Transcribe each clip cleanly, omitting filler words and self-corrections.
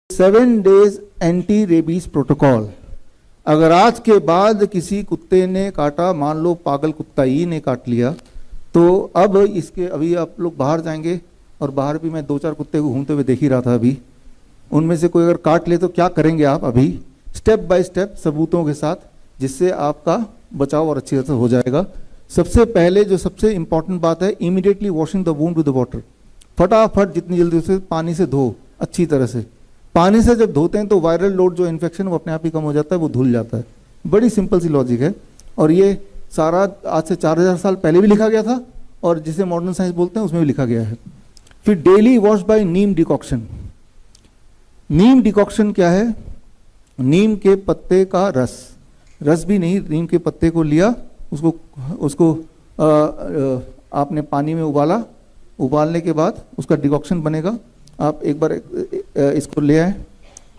7 days anti rabies protocol. अगर आज के बाद किसी कुत्ते ने काटा, मान लो पागल कुत्ता ही ने काट लिया, तो अब इसके अभी आप लोग बाहर जाएंगे और बाहर भी मैं 2-4 कुत्ते को घूमते हुए देख ही रहा था अभी, उनमें से कोई अगर काट ले तो क्या करेंगे आप? अभी स्टेप बाय स्टेप सबूतों के साथ, जिससे आपका बचाव और अच्छी तरह से हो जाएगा। सबसे पहले जो सबसे इंपॉर्टेंट बात है, immediately washing the wound with the water. फटाफट जितनी जल्दी उसे पानी से धो अच्छी तरह से। पानी से जब धोते हैं तो वायरल लोड जो इन्फेक्शन वो अपने आप ही कम हो जाता है, वो धुल जाता है। बड़ी सिंपल सी लॉजिक है और ये सारा आज से 4000 साल पहले भी लिखा गया था और जिसे मॉडर्न साइंस बोलते हैं उसमें भी लिखा गया है। फिर डेली वॉश बाय नीम डिकॉक्शन। नीम डिकॉक्शन क्या है? नीम के पत्ते का रस भी नहीं, नीम के पत्ते को लिया, उसको आपने पानी में उबाला, उबालने के बाद उसका डिकॉक्शन बनेगा। आप एक बार इसको ले आए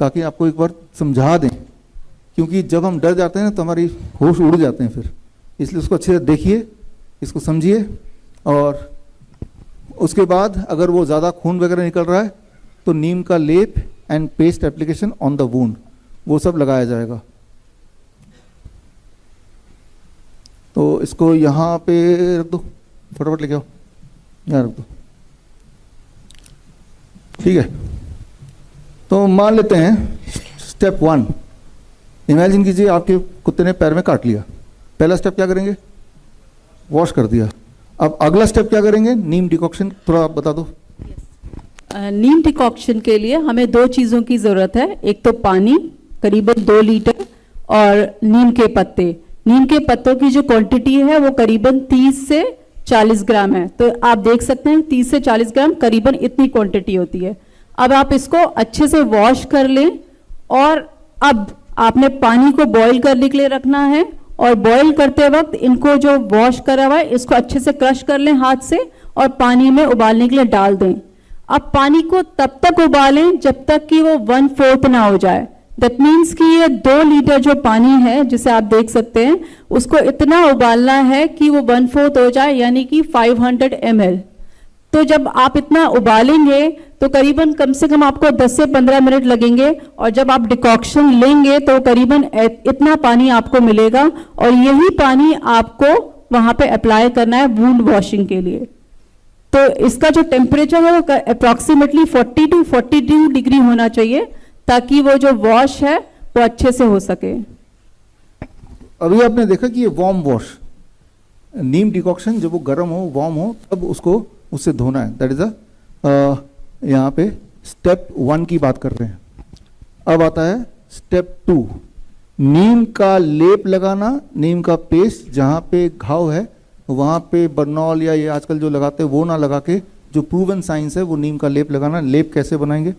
ताकि आपको एक बार समझा दें, क्योंकि जब हम डर जाते हैं ना तो हमारी होश उड़ जाते हैं फिर, इसलिए उसको अच्छे से देखिए, इसको समझिए। और उसके बाद अगर वो ज़्यादा खून वगैरह निकल रहा है तो नीम का लेप and paste application on the wound, वो सब लगाया जाएगा। तो इसको यहाँ पे रख दो, फटाफट लेके आओ, यहाँ रख दो, ठीक है। तो मान लेते हैं स्टेप 1, इमेजिन कीजिए आपके कुत्ते ने पैर में काट लिया। पहला स्टेप क्या करेंगे? वॉश कर दिया। अब अगला स्टेप क्या करेंगे? नीम डिकॉक्शन, थोड़ा आप बता दो। नीम डिकॉक्शन के लिए हमें 2 चीज़ों की ज़रूरत है, एक तो पानी करीबन 2 लीटर और नीम के पत्ते। नीम के पत्तों की जो क्वांटिटी है वो करीबन 30 से 40 ग्राम है। तो आप देख सकते हैं 30 से 40 ग्राम करीबन इतनी क्वांटिटी होती है। अब आप इसको अच्छे से वॉश कर लें और अब आपने पानी को बॉईल करने के लिए रखना है और बॉईल करते वक्त इनको जो वॉश करा हुआ है इसको अच्छे से क्रश कर लें हाथ से और पानी में उबालने के लिए डाल दें। अब पानी को तब तक उबालें जब तक कि वो 1/4 ना हो जाए। दैट मीन्स कि ये 2 लीटर जो पानी है जिसे आप देख सकते हैं उसको इतना उबालना है कि वो 1/4 हो जाए, यानी कि 500 ml। तो जब आप इतना उबालेंगे तो करीबन कम से कम आपको 10 से 15 मिनट लगेंगे और जब आप डिकॉक्शन लेंगे तो करीबन इतना पानी आपको मिलेगा और यही पानी आपको वहां पे अप्लाई करना है वुंड वॉशिंग के लिए। तो इसका जो टेम्परेचर है वो अप्रॉक्सीमेटली 40 to 42 डिग्री होना चाहिए ताकि वो जो वॉश है वो अच्छे से हो सके। अभी आपने देखा कि ये वार्म वॉश, नीम डिकॉक्शन जब वो गर्म हो, वार्म हो, तब उसको उससे धोना है। दैट इज यहाँ पे स्टेप 1 की बात कर रहे हैं। अब आता है स्टेप 2, नीम का लेप लगाना, नीम का पेस्ट, जहाँ पे घाव है वहाँ पे बर्नॉल या ये आजकल जो लगाते हैं वो ना लगा के, जो प्रूवन साइंस है वो नीम का लेप लगाना। लेप कैसे बनाएंगे?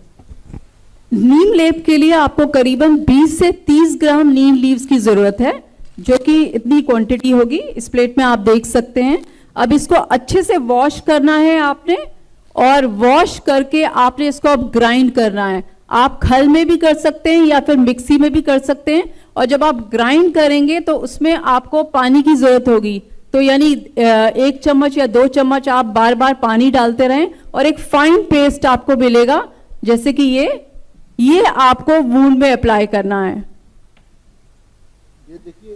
नीम लेप के लिए आपको करीबन 20 से 30 ग्राम नीम लीव्स की जरूरत है, जो कि इतनी क्वांटिटी होगी। इस प्लेट में आप देख सकते हैं। अब इसको अच्छे से वॉश करना है आपने और वॉश करके आपने इसको अब ग्राइंड करना है। आप खल में भी कर सकते हैं या फिर मिक्सी में भी कर सकते हैं। और जब आप ग्राइंड करेंगे तो उसमें आपको पानी की जरूरत होगी, तो यानी 1 चम्मच या 2 चम्मच आप बार बार पानी डालते रहें और एक फाइन पेस्ट आपको मिलेगा, जैसे कि ये आपको वुंड में अप्लाई करना है। ये देखिए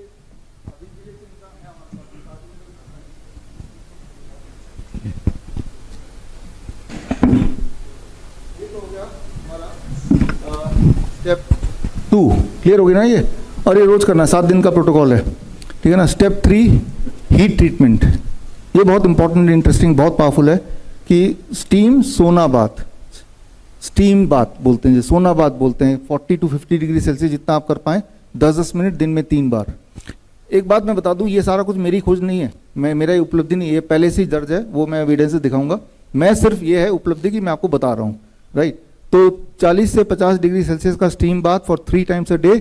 ये तो हो गया हमारा स्टेप 2, क्लियर हो गया ना ये। और ये रोज करना है, 7 दिन का प्रोटोकॉल है, ठीक है ना। Step 3, heat treatment. ये बहुत इंपॉर्टेंट, इंटरेस्टिंग, बहुत पावरफुल है कि स्टीम सोना बाथ, स्टीम बाथ बोलते हैं, सोना बाथ बोलते हैं। 40 to 50 डिग्री सेल्सियस जितना आप कर पाएं, 10-10 मिनट दिन में 3 बार। एक बात मैं बता दूं, ये सारा कुछ मेरी खोज नहीं है, मेरा ये उपलब्धि नहीं है, ये पहले से ही दर्ज है, वो मैं एविडेंस से दिखाऊंगा। मैं सिर्फ ये है उपलब्धि की मैं आपको बता रहा हूँ, राइट। तो 40 से 50 डिग्री सेल्सियस का steam bath for 3 times a day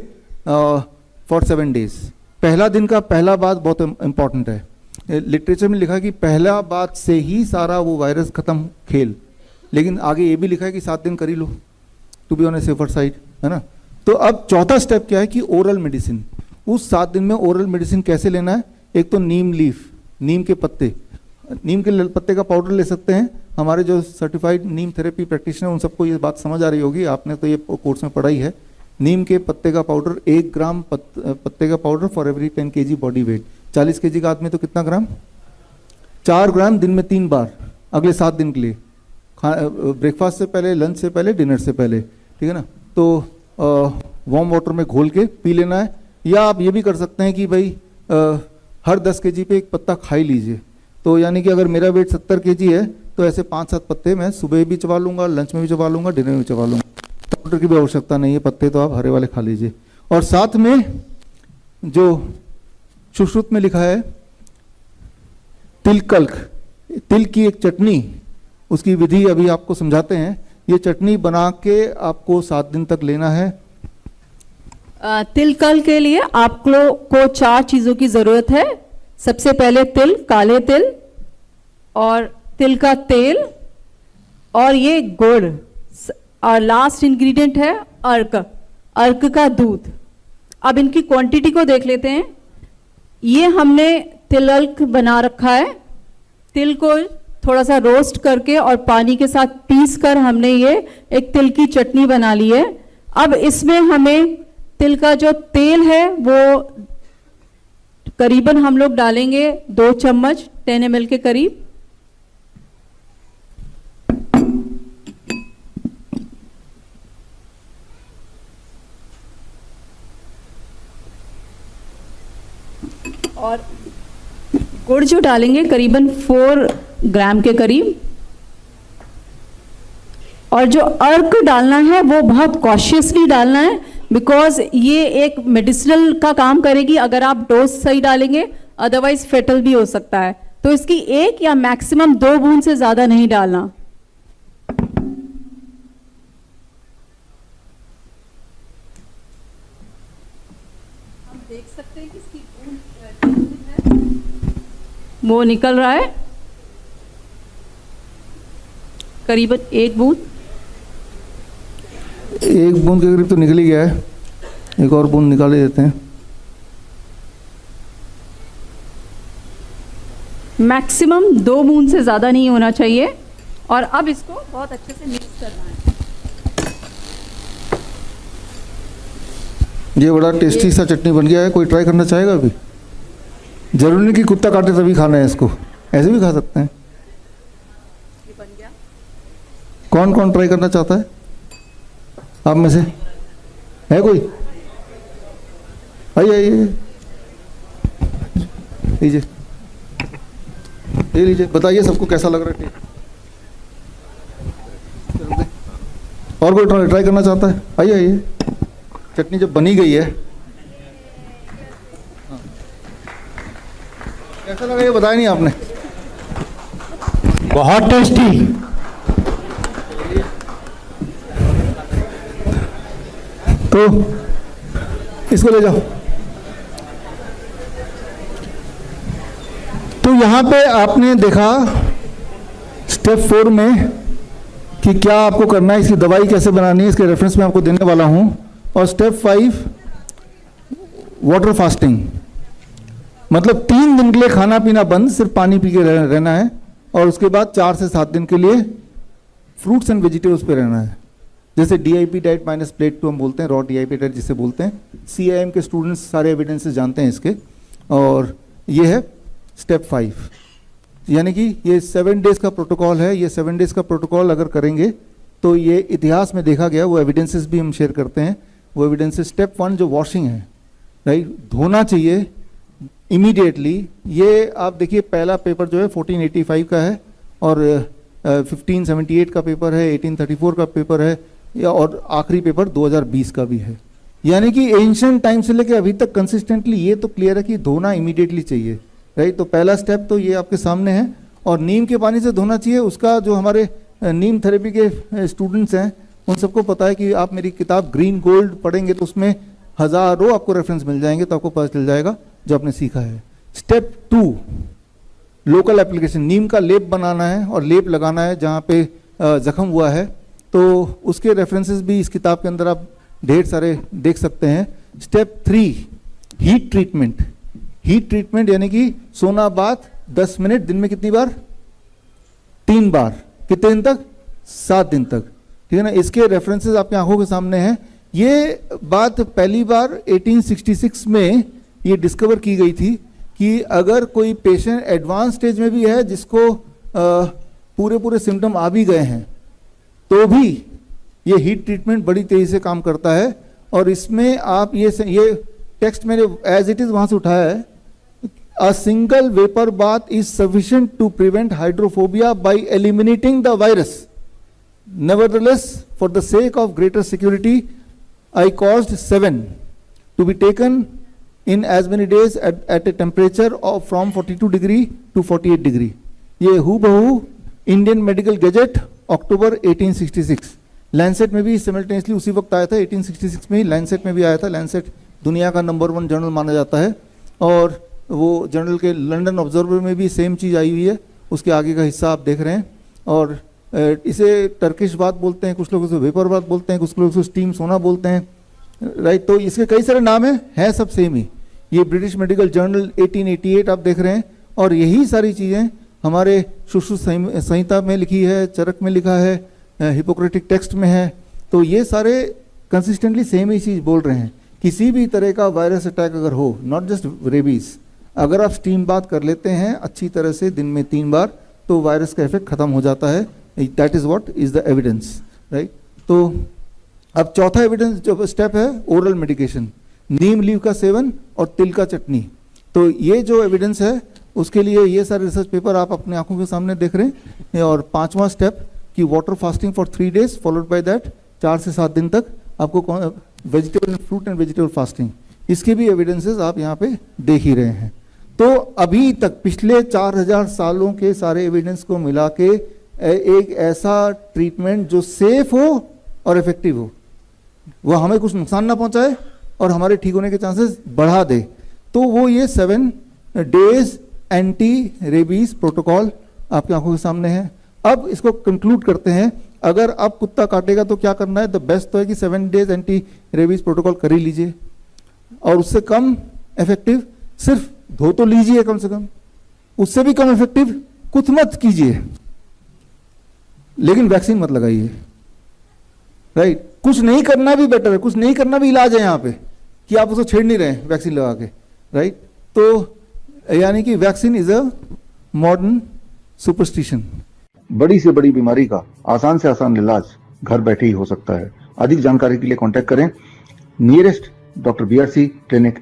for 7 days। पहला दिन का पहला बात बहुत इंपॉर्टेंट है। लिटरेचर में लिखा है कि पहला बात से ही सारा वो वायरस खत्म खेल, लेकिन आगे ये भी लिखा है कि 7 दिन कर ही लो, to be on a safer side, है ना। तो अब चौथा स्टेप क्या है कि ओरल मेडिसिन। उस 7 दिन में ओरल मेडिसिन कैसे लेना है? एक तो नीम लीफ, नीम के पत्ते, नीम के पत्ते का पाउडर ले सकते हैं हमारे जो सर्टिफाइड नीम थेरेपी प्रैक्टिशनर उन सबको ये बात समझ आ रही होगी, आपने तो ये कोर्स में पढ़ा ही है। नीम के पत्ते का पाउडर 1 ग्राम पत्ते का powder for every 10 kg body weight. 40 kg का आदमी तो कितना ग्राम? 4 ग्राम दिन में 3 बार अगले 7 दिन के लिए, ब्रेकफास्ट से पहले, लंच से पहले, डिनर से पहले, ठीक है ना। तो वार्म वाटर में घोल के पी लेना है। या आप ये भी कर सकते हैं कि भाई हर 10 kg पे एक पत्ता खा ही लीजिए। तो यानी कि अगर मेरा वेट 70 kg है तो ऐसे 5-7 पत्ते मैं सुबह भी चबा लूँगा, लंच में भी चबा लूँगा, डिनर में भी चबा लूँगा। पाउडर की भी आवश्यकता नहीं है, पत्ते तो आप हरे वाले खा लीजिए। और साथ में जो सुश्रुत में लिखा है तिलकल्क, तिल की एक चटनी, उसकी विधि अभी आपको समझाते हैं। ये चटनी बना के आपको 7 दिन तक लेना है। तिलकल के लिए आपको 4 चीजों की जरूरत है। सबसे पहले तिल, काले तिल, और तिल का तेल, और ये गुड़, और लास्ट इंग्रेडिएंट है अर्क, अर्क का दूध। अब इनकी क्वांटिटी को देख लेते हैं। ये हमने तिलक बना रखा है। तिल को थोड़ा सा रोस्ट करके और पानी के साथ पीस कर हमने ये एक तिल की चटनी बना ली है। अब इसमें हमें तिल का जो तेल है वो करीबन हम लोग डालेंगे 2 चम्मच 10 ml के करीब। और गुड़ जो डालेंगे करीबन 4 ग्राम के करीब। और जो अर्क डालना है वो बहुत कॉशियसली डालना है, बिकॉज ये एक मेडिसिनल का काम करेगी अगर आप डोज सही डालेंगे, अदरवाइज फेटल भी हो सकता है। तो इसकी 1 या मैक्सिमम 2 बूंद से ज्यादा नहीं डालना। हम देख सकते हैं कि इसकी बूंद वो निकल रहा है, करीबन 1 बूंद। 1 बूंद के करीब तो निकल ही गया है, एक और बूंद निकाले देते हैं। मैक्सिमम 2 बूंद से ज़्यादा नहीं होना चाहिए। और अब इसको बहुत अच्छे से मिक्स करना है। ये बड़ा टेस्टी सा चटनी बन गया है। कोई ट्राई करना चाहेगा अभी? जरूरी नहीं कि कुत्ता काटे तभी खाना है इसको, ऐसे भी खा सकते हैं। ये बन गया। कौन कौन ट्राई करना चाहता है आप में से? है कोई? आइए आइए, लीजिए, ये लीजिए, बताइए सबको कैसा लग रहा है। और कोई ट्राई करना चाहता है? आइए आइए, चटनी जब बनी गई है कैसा लगा ये बताया नहीं आपने? बहुत टेस्टी। तो इसको ले जाओ। तो यहाँ पे आपने देखा स्टेप 4 में कि क्या आपको करना है, इसकी दवाई कैसे बनानी है, इसके रेफरेंस में आपको देने वाला हूँ। और स्टेप 5 वाटर फास्टिंग, मतलब 3 दिन के लिए खाना पीना बंद, सिर्फ पानी पी के रहना है। और उसके बाद 4 से 7 दिन के लिए फ्रूट्स एंड वेजिटेबल्स पे रहना है। जैसे DIP डाइट माइनस प्लेट 2 हम बोलते हैं, रॉ DIP डाइट जिसे बोलते हैं। CIM के स्टूडेंट्स सारे एविडेंसेस जानते हैं इसके। और ये है स्टेप 5, यानी कि ये 7 डेज का प्रोटोकॉल है। ये 7 डेज का प्रोटोकॉल अगर करेंगे तो ये इतिहास में देखा गया, वो एविडेंसेस भी हम शेयर करते हैं। वो एविडेंसेस, स्टेप 1 जो वॉशिंग है, राइट, धोना चाहिए इमीडिएटली। ये आप देखिए पहला पेपर जो है 1485 का है, और 1578 का पेपर है, 1834 का पेपर है, या और आखिरी पेपर 2020 का भी है। यानी कि एंशिएंट टाइम से लेके अभी तक कंसिस्टेंटली ये तो क्लियर है कि धोना इमीडिएटली चाहिए, राइट। तो पहला स्टेप तो ये आपके सामने है। और नीम के पानी से धोना चाहिए। उसका जो हमारे नीम थेरेपी के स्टूडेंट्स हैं उन सबको पता है कि आप मेरी किताब ग्रीन गोल्ड पढ़ेंगे तो उसमें हज़ारों आपको रेफरेंस मिल जाएंगे, तो आपको पता चल जाएगा जो आपने सीखा है। स्टेप 2 लोकल एप्लीकेशन, नीम का लेप बनाना है और लेप लगाना है जहाँ पे जख्म हुआ है। तो उसके रेफरेंसेस भी इस किताब के अंदर आप ढेर सारे देख सकते हैं। Step 3 heat treatment. Heat treatment यानी कि सोना बाथ 10 मिनट, दिन में कितनी बार? 3 बार। कितने दिन तक? 7 दिन तक, ठीक है ना। इसके रेफरेंसेस आपकी आंखों के सामने हैं। ये बात पहली बार 1866 में ये डिस्कवर की गई थी कि अगर कोई पेशेंट एडवांस स्टेज में भी है, जिसको पूरे सिम्टम आ भी गए हैं, तो भी ये हीट ट्रीटमेंट बड़ी तेजी से काम करता है। और इसमें आप ये टेक्स्ट मैंने एज इट इज वहां से उठाया है। A single vapour bath is sufficient to prevent hydrophobia by eliminating the virus. Nevertheless, for the sake of greater security, I caused 7 to be taken in as many days at a temperature of from 42 degree to 48 degree. ये हूबहू Indian medical gadget अक्टूबर 1866, Lancet में भी simultaneously उसी वक्त आया था। 1866 में ही Lancet में भी आया था। लैंसेट दुनिया का नंबर 1 जर्नल माना जाता है, और वो जर्नल के लंदन ऑब्जर्वर में भी सेम चीज़ आई हुई है। उसके आगे का हिस्सा आप देख रहे हैं। और इसे टर्किश बात बोलते हैं, कुछ लोग उसे वेपर बात बोलते हैं, कुछ लोग उसे स्टीम सोना बोलते हैं, राइट। तो इसके कई सारे नाम हैं सब सेम ही। ये ब्रिटिश मेडिकल जर्नल 1888 आप देख रहे हैं। और यही सारी चीज़ें हमारे सुश्रुत संहिता में लिखी है, चरक में लिखा है, हिपोक्रेटिक टेक्स्ट में है। तो ये सारे कंसिस्टेंटली सेम ही चीज़ बोल रहे हैं। किसी भी तरह का वायरस अटैक अगर हो, नॉट जस्ट रेबीज, अगर आप स्टीम बात कर लेते हैं अच्छी तरह से दिन में 3 बार, तो वायरस का इफेक्ट खत्म हो जाता है। That is what is the evidence, right. तो अब चौथा एविडेंस जो स्टेप है, ओरल मेडिकेशन, नीम लीव का सेवन और तिल का चटनी। तो ये जो एविडेंस है, उसके लिए ये सारे रिसर्च पेपर आप अपनी आंखों के सामने देख रहे हैं। और 5वां स्टेप कि water fasting for 3 days followed by that 4 से 7 दिन तक आपको vegetable and fruit and vegetable fasting, इसके भी एविडेंसेस आप यहाँ पे देख ही रहे हैं। तो अभी तक पिछले 4000 सालों के सारे एविडेंस को मिला के एक ऐसा ट्रीटमेंट जो सेफ हो और इफेक्टिव हो, वह हमें कुछ नुकसान ना पहुंचाए और हमारे ठीक होने के चांसेस बढ़ा दे, तो वो ये 7 days एंटी रेबीज प्रोटोकॉल आपकी आंखों के सामने है। अब इसको कंक्लूड करते हैं। अगर अब कुत्ता काटेगा तो क्या करना है? द बेस्ट तो है कि 7 days एंटी रेबीज प्रोटोकॉल कर ही लीजिए, और उससे कम इफेक्टिव सिर्फ धो तो लीजिए कम से कम, उससे भी कम इफेक्टिव कुछ मत कीजिए, लेकिन वैक्सीन मत लगाइए, राइट। कुछ नहीं करना भी बेटर है, कुछ नहीं करना भी इलाज है यहाँ पे, कि आप उसको छेड़ नहीं रहे हैं वैक्सीन लगा के, राइट। तो यानी कि vaccine is a modern superstition. बड़ी से बड़ी बीमारी का आसान से आसान इलाज घर बैठे ही हो सकता है। अधिक जानकारी के लिए कांटेक्ट करें नियरेस्ट डॉक्टर BRC क्लिनिक।